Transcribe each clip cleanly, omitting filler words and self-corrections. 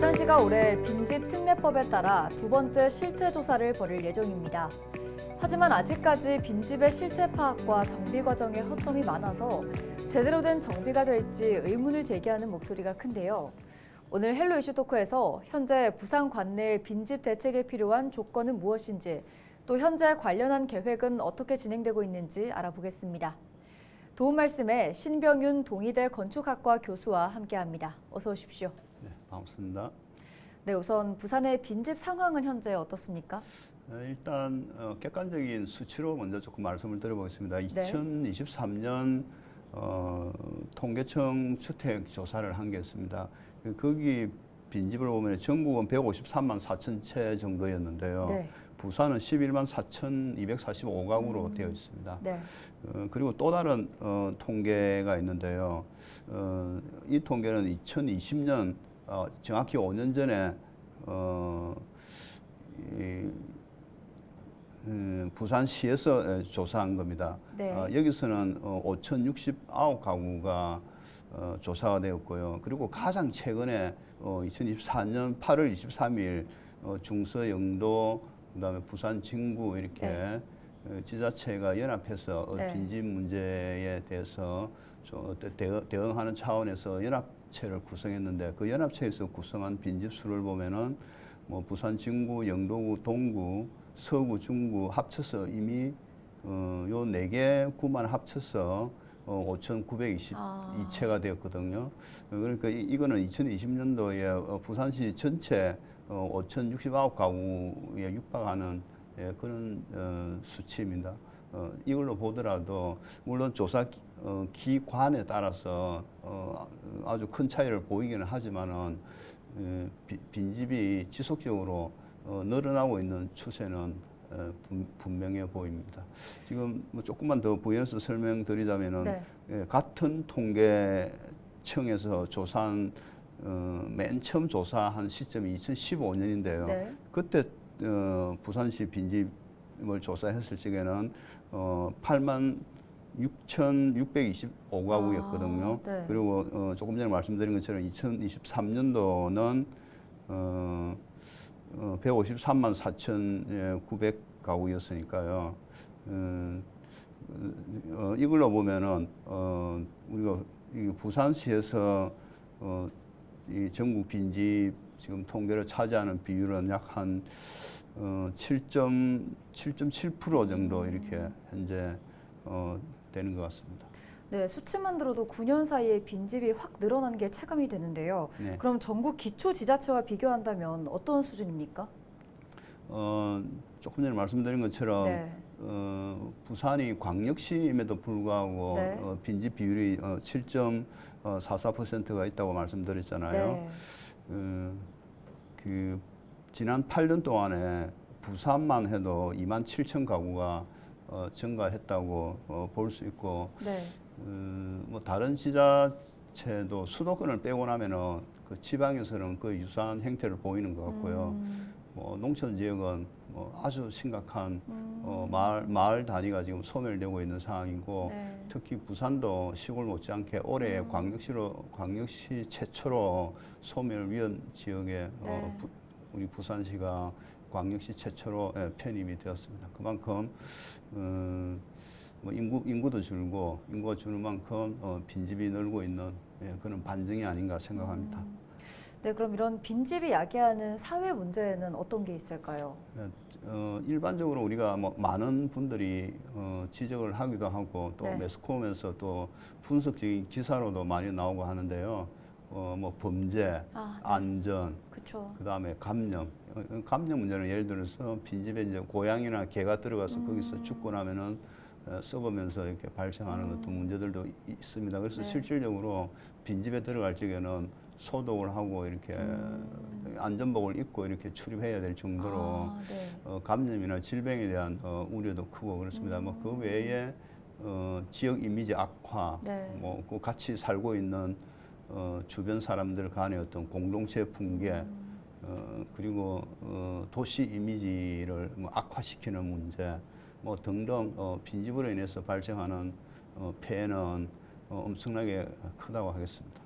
부산시가 올해 빈집 특례법에 따라 두 번째 실태 조사를 벌일 예정입니다. 하지만 아직까지 빈집의 실태 파악과 정비 과정에 허점이 많아서 제대로 된 정비가 될지 의문을 제기하는 목소리가 큰데요. 오늘 헬로 이슈 토크에서 현재 부산 관내의 빈집 대책에 필요한 조건은 무엇인지, 또 현재 관련한 계획은 어떻게 진행되고 있는지 알아보겠습니다. 도움 말씀에 신병윤 동의대 건축학과 교수와 함께합니다. 어서 오십시오. 네, 반갑습니다. 네, 우선 부산의 빈집 상황은 현재 어떻습니까? 일단 객관적인 수치로 먼저 조금 말씀을 드려보겠습니다. 네. 2023년 통계청 주택 조사를 한 게 있습니다. 거기 빈집을 보면 전국은 153만 4천 채 정도였는데요. 네. 부산은 11만 4,245가구로 되어 있습니다. 네. 그리고 또 다른 통계가 있는데요. 이 통계는 2020년 정확히 5년 전에 부산시에서 조사한 겁니다. 네. 여기서는 5,069가구가 조사가 되었고요. 그리고 가장 최근에 2024년 8월 23일 중서 영도 그다음에 부산 진구 이렇게 네. 지자체가 연합해서 네. 빈집 문제에 대해서 좀 대응하는 차원에서 연합체를 구성했는데 그 연합체에서 구성한 빈집 수를 보면은 뭐 부산 진구, 영도구, 동구, 서구, 중구 합쳐서 이미 요 4개 구만 합쳐서 5,922채가 되었거든요. 그러니까 이거는 2020년도에 부산시 전체 5,069가구에 육박하는 그런 수치입니다. 이걸로 보더라도 물론 조사 기관에 따라서 아주 큰 차이를 보이기는 하지만은 빈집이 지속적으로 늘어나고 있는 추세는 분명해 보입니다. 지금 뭐 조금만 더 부연해서 설명드리자면은 네. 같은 통계청에서 조사한 맨 처음 조사한 시점이 2015년인데요. 네. 그때 부산시 빈집을 조사했을 적에는 8만 6,625가구였거든요. 네. 그리고 조금 전에 말씀드린 것처럼 2023년도는 153만 4,900가구였으니까요. 이걸로 보면은 우리가 이 부산시에서 이 전국 빈집 지금 통계를 차지하는 비율은 약 한 7.7% 정도 이렇게 현재 되는 것 같습니다. 네, 수치만 들어도 9년 사이에 빈집이 확 늘어난 게 체감이 되는데요. 네. 그럼 전국 기초 지자체와 비교한다면 어떤 수준입니까? 조금 전에 말씀드린 것처럼 네. 부산이 광역시임에도 불구하고 네. 빈집 비율이 7.44%가 있다고 말씀드렸잖아요. 네. 그 지난 8년 동안에 부산만 해도 2만 7천 가구가 증가했다고 볼 수 있고, 네. 뭐 다른 지자체도 수도권을 빼고 나면은 그 지방에서는 그 유사한 행태를 보이는 것 같고요. 뭐 농촌 지역은 뭐 아주 심각한 마을 단위가 지금 소멸되고 있는 상황이고, 네. 특히 부산도 시골 못지않게 올해 광역시 최초로 소멸 위험 지역에 네. 우리 부산시가 광역시 최초로 편입이 되었습니다. 그만큼 뭐 인구도 줄고 인구가 주는 만큼 빈집이 늘고 있는 그런 반증이 아닌가 생각합니다. 네, 그럼 이런 빈집이 야기하는 사회 문제는 어떤 게 있을까요? 일반적으로 우리가 뭐 많은 분들이 지적을 하기도 하고 또 네. 매스컴에서 또 분석적인 기사로도 많이 나오고 하는데요. 뭐 범죄, 네. 안전, 그렇죠. 그다음에 감염. 감염 문제는 예를 들어서 빈집에 이제 고양이나 개가 들어가서 거기서 죽고 나면은 썩으면서 이렇게 발생하는 어떤 문제들도 있습니다. 그래서 네. 실질적으로 빈집에 들어갈 적에는 소독을 하고 이렇게 안전복을 입고 이렇게 출입해야 될 정도로 네. 감염이나 질병에 대한 우려도 크고 그렇습니다. 뭐 그 외에 지역 이미지 악화, 네. 뭐 그 같이 살고 있는 주변 사람들 간의 어떤 공동체 붕괴, 그리고 도시 이미지를 뭐 악화시키는 문제, 뭐 등등 빈집으로 인해서 발생하는 폐해는 엄청나게 크다고 하겠습니다.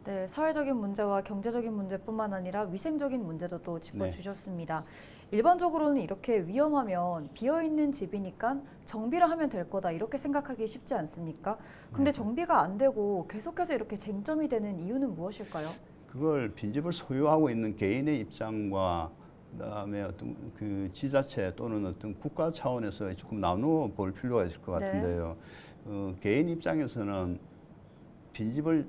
네, 사회적인 문제와 경제적인 문제뿐만 아니라 위생적인 문제도 또 짚어주셨습니다. 일반적으로는 이렇게 위험하면 비어있는 집이니까 정비를 하면 될 거다 이렇게 생각하기 쉽지 않습니까? 근데 정비가 안 되고 계속해서 이렇게 쟁점이 되는 이유는 무엇일까요? 그걸 빈집을 소유하고 있는 개인의 입장과 그다음에 어떤 그 지자체 또는 어떤 국가 차원에서 조금 나누어 볼 필요가 있을 것 네. 같은데요. 개인 입장에서는 빈집을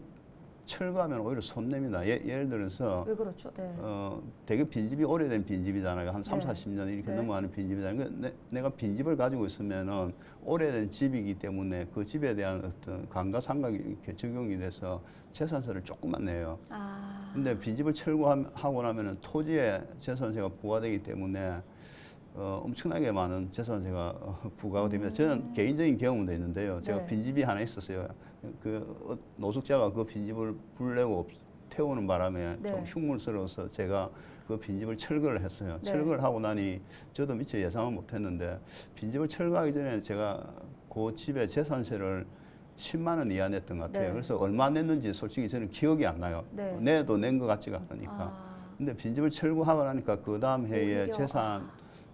철거하면 오히려 손해입니다. 예를 들어서 왜 그렇죠? 네. 되게 빈집이 오래된 빈집이잖아요. 한 3, 네. 40년 이렇게 네. 넘어가는 빈집이잖아요. 내가 빈집을 가지고 있으면은 오래된 집이기 때문에 그 집에 대한 어떤 감가상각이 이렇게 적용이 돼서 재산세를 조금만 내요. 아, 근데 빈집을 철거하고 나면은 토지에 재산세가 부과되기 때문에 엄청나게 많은 재산세가 부과가 됩니다. 저는 개인적인 경험도 있는데요. 제가 네. 빈집이 하나 있었어요. 노숙자가 그 빈집을 불내고 태우는 바람에 네. 좀 흉물스러워서 제가 그 빈집을 철거를 했어요. 네. 철거를 하고 나니 저도 미처 예상은 못했는데 빈집을 철거하기 전에 제가 그 집에 재산세를 10만 원 이하 냈던 것 같아요. 네. 그래서 얼마 냈는지 솔직히 저는 기억이 안 나요. 네. 내도 낸 것 같지가 않으니까. 아, 근데 빈집을 철거하고 나니까 그 다음 해에 오히려,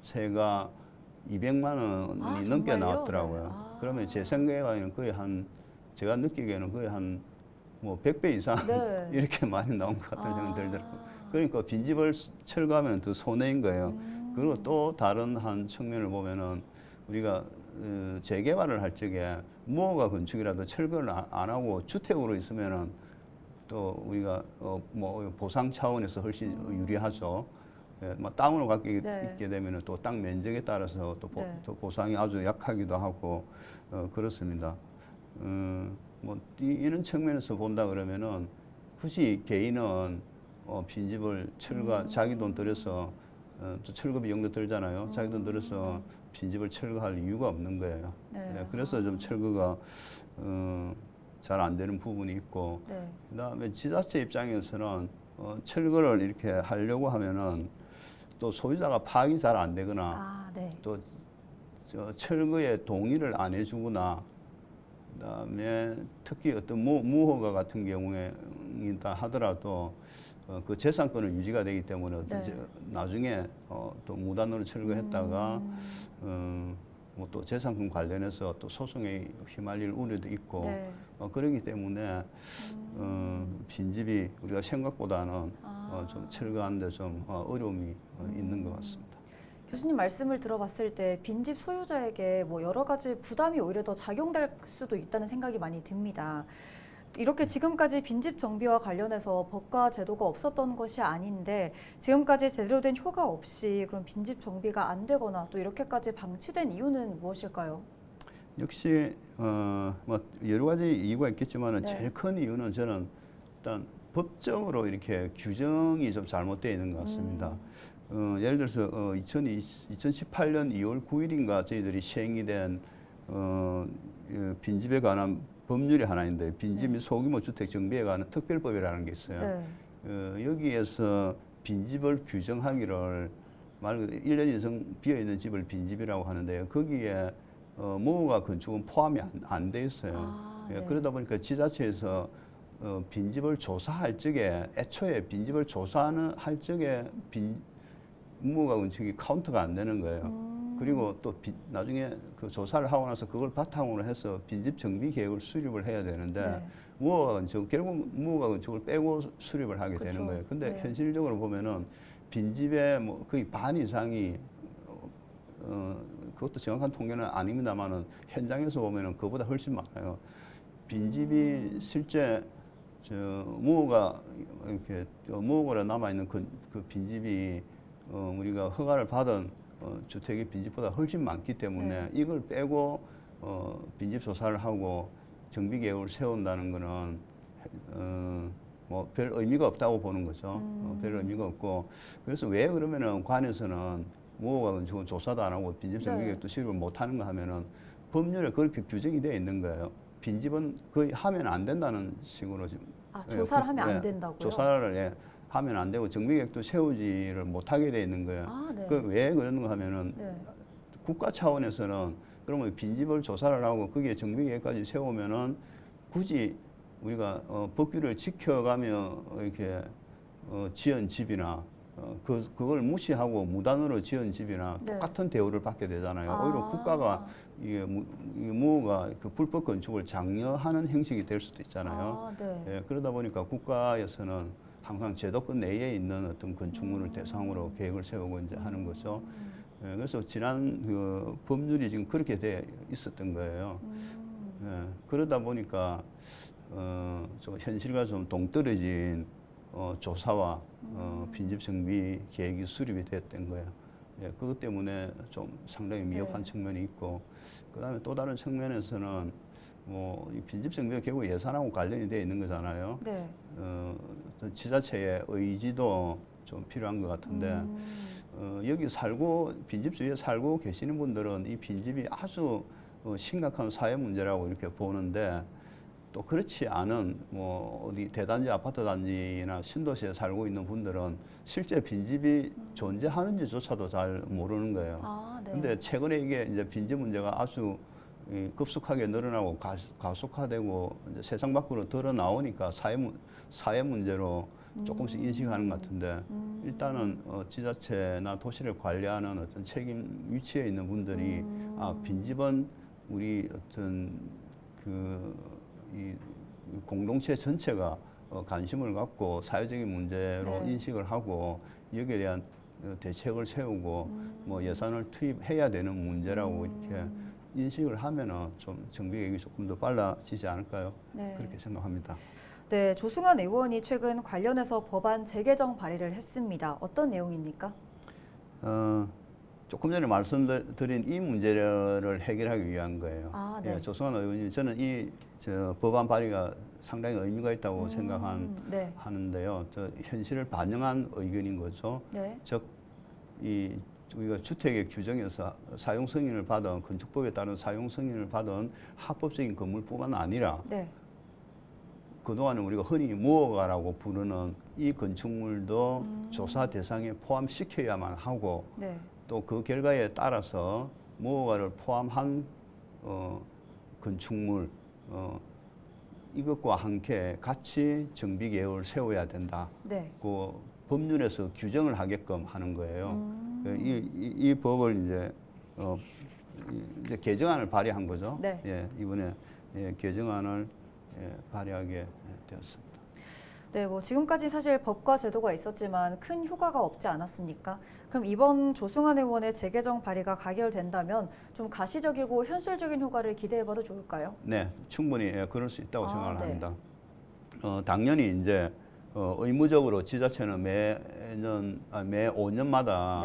재산세가 200만 원이 아, 넘게 정말요? 나왔더라고요. 네. 아. 그러면 제 생각에는 거의 제가 느끼기에는 거의 뭐 100배 이상 네. 이렇게 많이 나온 것 같다는 생각이 들더라고요. 아. 그러니까 빈집을 철거하면 더 손해인 거예요. 그리고 음. 또 다른 한 측면을 보면은 우리가 재개발을 할 적에 무허가 건축이라도 철거를 안 하고 주택으로 있으면은 또 우리가 뭐 보상 차원에서 훨씬 유리하죠. 예, 뭐 땅으로 갖게 네. 있게 되면은 또 땅 면적에 따라서 네. 또 보상이 아주 약하기도 하고 그렇습니다. 뭐 이런 측면에서 본다 그러면은 굳이 개인은 빈집을 자기 돈 들여서 또 철거 비용도 들잖아요. 자기 돈 들여서 빈집을 철거할 이유가 없는 거예요. 네. 예, 그래서 좀 철거가 잘 안 되는 부분이 있고, 네. 그다음에 지자체 입장에서는 철거를 이렇게 하려고 하면은 또 소유자가 파악이 잘 안 되거나 아, 네. 또 철거에 동의를 안 해주거나 그다음에 특히 어떤 무허가 같은 경우에다 하더라도 그 재산권은 유지가 되기 때문에 네. 나중에 또 무단으로 철거했다가 뭐 또 재산권 관련해서 또 소송에 휘말릴 우려도 있고 네. 그러기 때문에 빈집이 우리가 생각보다는 아. 좀 철거하는데 좀 어려움이 있는 것 같습니다. 교수님 말씀을 들어봤을 때 빈집 소유자에게 뭐 여러 가지 부담이 오히려 더 작용될 수도 있다는 생각이 많이 듭니다. 이렇게 지금까지 빈집 정비와 관련해서 법과 제도가 없었던 것이 아닌데 지금까지 제대로 된 효과 없이 그런 빈집 정비가 안 되거나 또 이렇게까지 방치된 이유는 무엇일까요? 역시 뭐 여러 가지 이유가 있겠지만 네. 제일 큰 이유는 저는 일단 법적으로 이렇게 규정이 좀 잘못되어 있는 것 같습니다. 예를 들어서 2018년 2월 9일인가 저희들이 시행이 된 빈집에 관한 법률이 하나 있는데 빈집 및 소규모 주택 정비에 관한 특별법이라는 게 있어요. 네. 여기에서 빈집을 규정하기를 말 그대로 1년 이상 비어있는 집을 빈집이라고 하는데요. 거기에 무허가 건축은 포함이 안 돼 있어요. 아, 예, 네. 그러다 보니까 지자체에서 빈집을 조사할 적에 애초에 빈집을 할 적에 무허가 건축이 카운트가 안 되는 거예요. 그리고 또 나중에 그 조사를 하고 나서 그걸 바탕으로 해서 빈집 정비 계획을 수립을 해야 되는데 네. 무허가 건축 결국 무허가 건축을 빼고 수립을 하게 그쵸. 되는 거예요. 근데 네. 현실적으로 보면은 빈집의 뭐 거의 반 이상이 그것도 정확한 통계는 아닙니다만은 현장에서 보면은 그보다 훨씬 많아요. 빈집이 실제 무허가 이렇게 무허가로 남아 있는 그 빈집이 우리가 허가를 받은 주택의 빈집보다 훨씬 많기 때문에 네. 이걸 빼고 빈집 조사를 하고 정비 계획을 세운다는 거는 뭐 별 의미가 없다고 보는 거죠. 별 의미가 없고 그래서 왜 그러면은 관에서는 무허가 건축은 조사도 안 하고 빈집 정비 네. 계획도 수립을 못 하는 거 하면은 법률에 그렇게 규정이 되어 있는 거예요. 빈집은 거의 하면 안 된다는 식으로 지금 조사를 하면 안 된다고요? 조사를 하면 안 되고 정비 계획도 세우지를 못하게 돼 있는 거예요. 아, 네. 그 왜 그러는가 하면은 네. 국가 차원에서는 그러면 빈집을 조사를 하고 거기에 정비 계획까지 세우면은 굳이 우리가 법규를 지켜가며 이렇게 지은 집이나 그걸 무시하고 무단으로 지은 집이나 네. 똑같은 대우를 받게 되잖아요. 아. 오히려 국가가 이게 무허가 그 불법 건축을 장려하는 형식이 될 수도 있잖아요. 아, 네. 예, 그러다 보니까 국가에서는 항상 제도권 내에 있는 어떤 건축물을 대상으로 계획을 세우고 이제 하는 거죠. 예, 그래서 지난 그 법률이 지금 그렇게 돼 있었던 거예요. 예, 그러다 보니까 좀 현실과 좀 동떨어진 조사와 빈집 정비 계획이 수립이 됐던 거예요. 예, 그것 때문에 좀 상당히 미흡한 네. 측면이 있고, 그다음에 또 다른 측면에서는 뭐 이 빈집 정비가 결국 예산하고 관련이 돼 있는 거잖아요. 네. 어떤 지자체의 의지도 좀 필요한 것 같은데, 여기 살고 빈집 주위에 살고 계시는 분들은 이 빈집이 아주 심각한 사회 문제라고 이렇게 보는데, 또 그렇지 않은 뭐 어디 대단지 아파트 단지나 신도시에 살고 있는 분들은 실제 빈집이 존재하는지조차도 잘 모르는 거예요. 아, 네. 근데 최근에 이게 이제 빈집 문제가 아주 급속하게 늘어나고 가속화되고 이제 세상 밖으로 드러 나오니까 사회 문제로 조금씩 인식하는 것 같은데, 일단은 지자체나 도시를 관리하는 어떤 책임 위치에 있는 분들이 빈집은 우리 어떤 이 공동체 전체가 관심을 갖고 사회적인 문제로 네. 인식을 하고 여기에 대한 대책을 세우고 뭐 예산을 투입해야 되는 문제라고 이렇게 인식을 하면은 좀 정비 계획이 조금 더 빨라지지 않을까요? 네. 그렇게 생각합니다. 네, 조승환 의원이 최근 관련해서 법안 재개정 발의를 했습니다. 어떤 내용입니까? 조금 전에 말씀드린 이 문제를 해결하기 위한 거예요. 아, 네. 예, 조성환 의원님, 저는 저 법안 발의가 상당히 의미가 있다고 네. 생각하는데요. 저 현실을 반영한 의견인 거죠. 네. 즉, 우리가 주택의 규정에서 사용 승인을 받은 건축법에 따른 사용 승인을 받은 합법적인 건물뿐만 아니라 네. 그동안은 우리가 흔히 무허가라고 부르는 이 건축물도 조사 대상에 포함시켜야만 하고, 네. 또 그 결과에 따라서 무허가를 포함한 건축물 이것과 함께 같이 정비 계획을 세워야 된다. 네. 그 법률에서 규정을 하게끔 하는 거예요. 이 법을 이제 개정안을 발의한 거죠. 네. 예, 이번에 개정안을 발의하게 되었습니다. 네, 뭐 지금까지 사실 법과 제도가 있었지만 큰 효과가 없지 않았습니까? 그럼 이번 조승환 의원의 재개정 발의가 가결된다면 좀 가시적이고 현실적인 효과를 기대해봐도 좋을까요? 네, 충분히 그럴 수 있다고 생각을 네. 합니다. 당연히 이제 의무적으로 지자체는 매 5년마다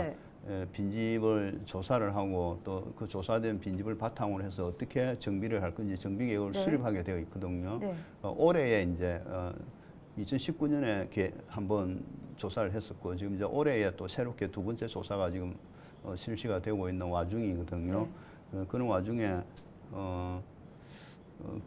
네. 빈집을 조사를 하고 또 그 조사된 빈집을 바탕으로 해서 어떻게 정비를 할 건지 정비 계획을 네. 수립하게 되어 있거든요. 네. 올해에 이제 2019년에 한번 조사를 했었고, 지금 이제 올해에 또 새롭게 두 번째 조사가 지금 실시가 되고 있는 와중이거든요. 그런 와중에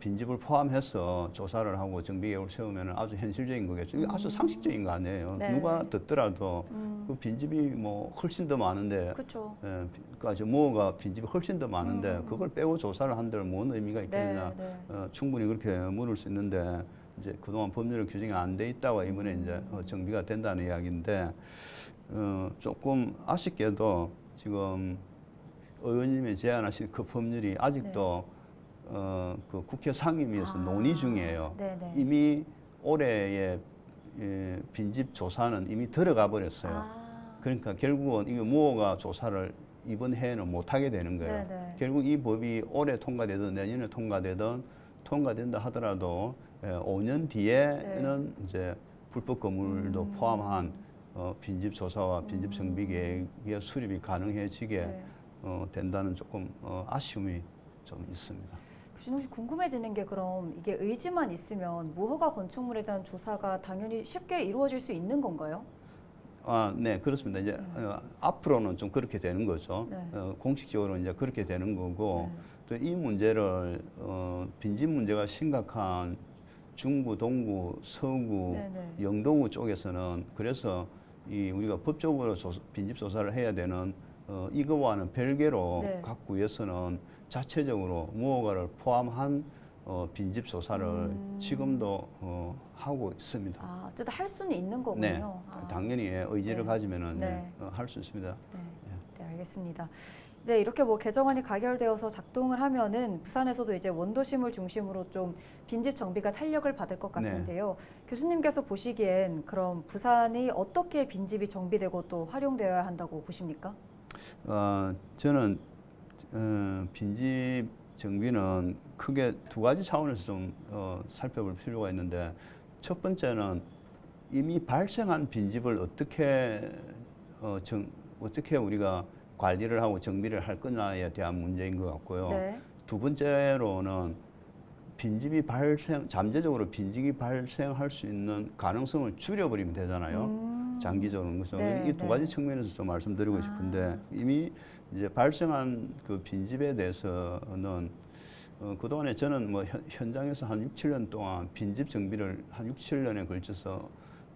빈집을 포함해서 조사를 하고 정비 계획을 세우면 아주 현실적인 거겠죠. 이게 아주 상식적인 거 아니에요. 네. 누가 듣더라도 그 빈집이 뭐 훨씬 더 많은데, 그렇죠. 그러니까 뭐가 빈집이 훨씬 더 많은데 그걸 빼고 조사를 한들 뭔 의미가 있겠느냐. 네. 충분히 그렇게 물을 수 있는데, 이제 그동안 법률 규정이 안 돼 있다가 이번에 이제 정비가 된다는 이야기인데, 조금 아쉽게도 지금 의원님이 제안하신 그 법률이 아직도 그 국회 상임위에서 논의 중이에요. 네네. 이미 올해의 빈집 조사는 이미 들어가 버렸어요. 그러니까 결국은 이거 무허가 조사를 이번 해에는 못 하게 되는 거예요. 네네. 결국 이 법이 올해 통과되든 내년에 통과된다 하더라도 5년 뒤에는 이제 불법 건물도 포함한 빈집 조사와 빈집 정비 계획의 수립이 가능해지게 된다는 조금 아쉬움이 좀 있습니다. 교수님, 혹시 궁금해지는 게 그럼 이게 의지만 있으면 무허가 건축물에 대한 조사가 당연히 쉽게 이루어질 수 있는 건가요? 네, 그렇습니다. 이제 앞으로는 좀 그렇게 되는 거죠. 네. 공식적으로 이제 그렇게 되는 거고, 또 이 문제를 빈집 문제가 심각한 중구, 동구, 서구, 네네. 영동구 쪽에서는 그래서 우리가 법적으로 빈집 조사를 해야 되는 이거와는 별개로 네. 각 구에서는 자체적으로 무허가를 포함한 빈집 조사를 지금도 하고 있습니다. 아, 어쨌든 할 수는 있는 거군요. 네, 아. 당연히 의지를 네. 가지면은 네. 할 수 있습니다. 네, 네, 알겠습니다. 네, 이렇게 뭐 개정안이 가결되어서 작동을 하면은 부산에서도 이제 원도심을 중심으로 좀 빈집 정비가 탄력을 받을 것 네. 같은데요. 교수님께서 보시기엔 그럼 부산이 어떻게 빈집이 정비되고 또 활용되어야 한다고 보십니까? 저는 빈집 정비는 크게 두 가지 차원에서 좀 살펴볼 필요가 있는데, 첫 번째는 이미 발생한 빈집을 어떻게 우리가 관리를 하고 정비를 할 거냐에 대한 문제인 것 같고요. 네. 두 번째로는 잠재적으로 빈집이 발생할 수 있는 가능성을 줄여버리면 되잖아요. 장기적으로. 그래서 네, 이 두 네. 가지 측면에서 좀 말씀드리고 싶은데, 이미 이제 발생한 그 빈집에 대해서는 그동안에 저는 뭐 현장에서 한 6, 7년 동안 빈집 정비를 한 6, 7년에 걸쳐서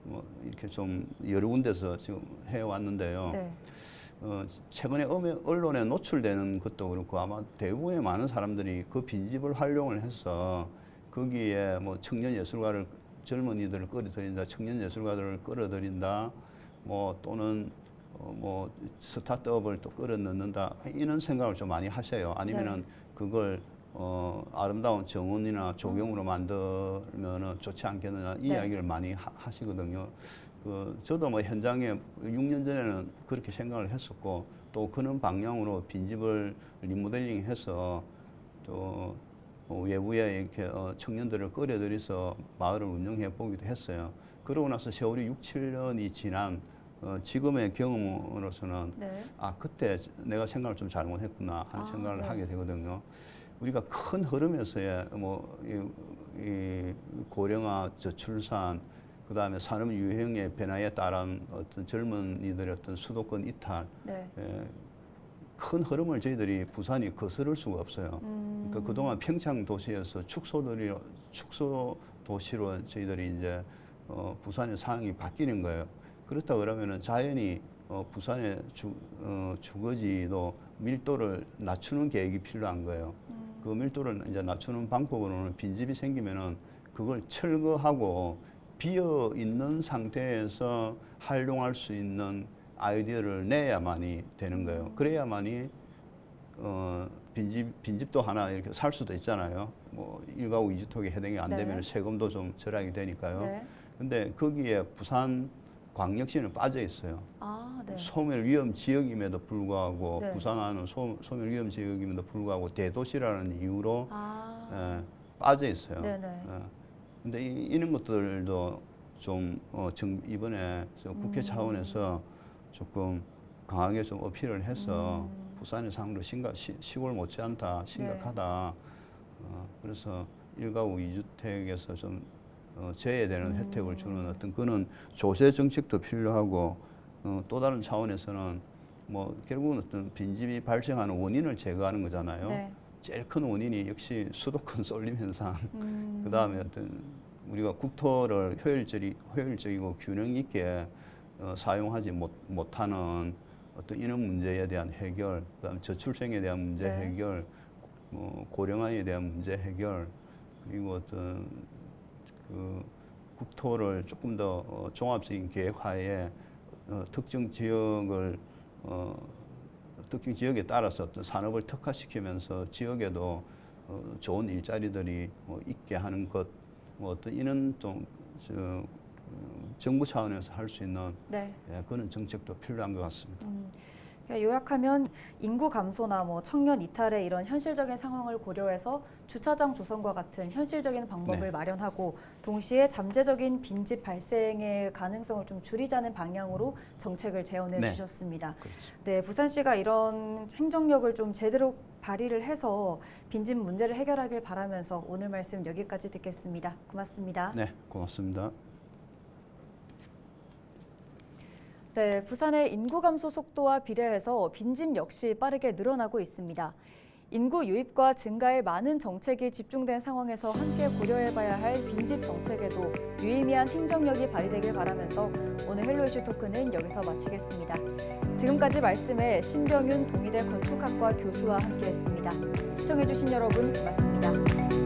뭐 이렇게 좀 여러 군데서 지금 해왔는데요. 네. 최근에 언론에 노출되는 것도 그렇고 아마 대부분의 많은 사람들이 그 빈집을 활용을 해서 거기에 뭐 젊은이들을 끌어들인다, 청년 예술가들을 끌어들인다, 뭐 또는 뭐 스타트업을 또 끌어넣는다, 이런 생각을 좀 많이 하셔요. 아니면은 그걸 아름다운 정원이나 조경으로 만들면은 좋지 않겠느냐, 이 네. 이야기를 많이 하시거든요. 저도 뭐 현장에 6년 전에는 그렇게 생각을 했었고, 또 그런 방향으로 빈집을 리모델링해서 또 외부에 이렇게 청년들을 끌어들여서 마을을 운영해 보기도 했어요. 그러고 나서 세월이 6, 7년이 지난 지금의 경험으로서는 네. 그때 내가 생각을 좀 잘못했구나 하는 생각을 네. 하게 되거든요. 우리가 큰 흐름에서의 이 고령화, 저출산, 그 다음에 산업 유형의 변화에 따른 어떤 젊은이들의 어떤 수도권 이탈, 네. 큰 흐름을 저희들이 부산이 거스를 수가 없어요. 그러니까 그동안 평창 도시에서 축소 도시로 저희들이 이제 부산의 상황이 바뀌는 거예요. 그렇다 그러면은 자연히 부산의 주거지도 밀도를 낮추는 계획이 필요한 거예요. 그 밀도를 이제 낮추는 방법으로는 빈집이 생기면은 그걸 철거하고 비어 있는 상태에서 활용할 수 있는 아이디어를 내야만이 되는 거예요. 그래야만이 빈집도 하나 이렇게 살 수도 있잖아요. 뭐 1가구 2주택에 해당이 안 네. 되면 세금도 좀 절약이 되니까요. 네. 근데 거기에 부산 광역시는 빠져 있어요. 아, 네. 소멸 위험 지역임에도 불구하고 네. 부산은 소멸 위험 지역임에도 불구하고 대도시라는 이유로 아. 빠져 있어요. 네네. 근데 이런 것들도 좀 이번에 국회 차원에서 조금 강하게 좀 어필을 해서 부산의 상으로 시골 못지않다, 심각하다. 그래서 1가구 2주택에서 좀 제외되는 혜택을 주는 어떤 그런 조세 정책도 필요하고, 또 다른 차원에서는 뭐 결국은 어떤 빈집이 발생하는 원인을 제거하는 거잖아요. 네. 제일 큰 원인이 역시 수도권 쏠림 현상. 그 다음에 어떤 우리가 국토를 효율적이고 균형 있게 사용하지 못하는 어떤 이런 문제에 대한 해결, 그다음 저출생에 대한 문제 네. 해결, 고령화에 대한 문제 해결, 그리고 어떤 그 국토를 조금 더 종합적인 계획하에 특정 지역에 따라서 어떤 산업을 특화시키면서 지역에도 좋은 일자리들이 있게 하는 것, 뭐 어떤 이런 좀 정부 차원에서 할 수 있는 네. 그런 정책도 필요한 것 같습니다. 그러니까 요약하면 인구 감소나 뭐 청년 이탈의 이런 현실적인 상황을 고려해서 주차장 조성과 같은 현실적인 방법을 네. 마련하고, 동시에 잠재적인 빈집 발생의 가능성을 좀 줄이자는 방향으로 정책을 제언해 네. 주셨습니다. 그렇죠. 네, 부산시가 이런 행정력을 좀 제대로 발휘를 해서 빈집 문제를 해결하길 바라면서 오늘 말씀 여기까지 듣겠습니다. 고맙습니다. 네, 고맙습니다. 네, 부산의 인구 감소 속도와 비례해서 빈집 역시 빠르게 늘어나고 있습니다. 인구 유입과 증가에 많은 정책이 집중된 상황에서 함께 고려해봐야 할 빈집 정책에도 유의미한 행정력이 발휘되길 바라면서 오늘 헬로 이슈 토크는 여기서 마치겠습니다. 지금까지 말씀에 신병윤 동일대 건축학과 교수와 함께했습니다. 시청해주신 여러분 고맙습니다.